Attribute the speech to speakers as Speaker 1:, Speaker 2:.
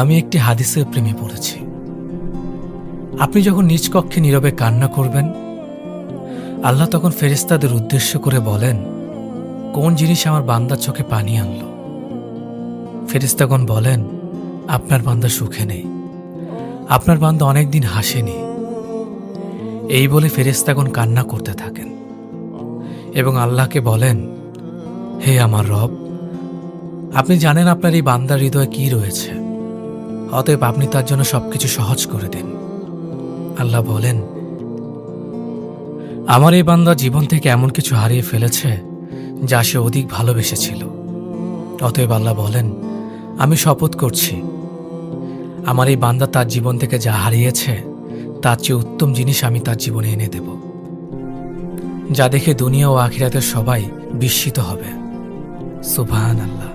Speaker 1: আমি একটি হাদিসের প্রেমে পড়েছি। আপনি যখন নিজ কক্ষে নীরবে কান্না করবেন, আল্লাহ তখন ফেরেশতাদের উদ্দেশ্য করে বলেন, কোন জিনিস আমার বান্দার চোখে পানি আনল? ফেরেশতাগণ বলেন, আপনার বান্দা সুখে নেই, আপনার বান্দা অনেকদিন হাসেনি। এই বলে ফেরেশতাগণ কান্না করতে থাকেন এবং আল্লাহকে বলেন, হে আমার রব, আপনি জানেন আপনার এই বান্দার হৃদয়ে কি রয়েছে, অতএব আপনি তার জন্য সবকিছু সহজ করে দিন। আল্লাহ বলেন, আমার এই বান্দা জীবন থেকে এমন কিছু হারিয়ে ফেলেছে যা সে অধিক ভালোবেসেছিল। অতএব আল্লাহ বলেন, আমি শপথ করছি, আমার এই বান্দা তার জীবন থেকে যা হারিয়েছে তার চেয়ে উত্তম জিনিস আমি তার জীবনে এনে দেব, যা দেখে দুনিয়া ও আখিরাতের সবাই বিস্মিত হবে। সুবহানাল্লাহ।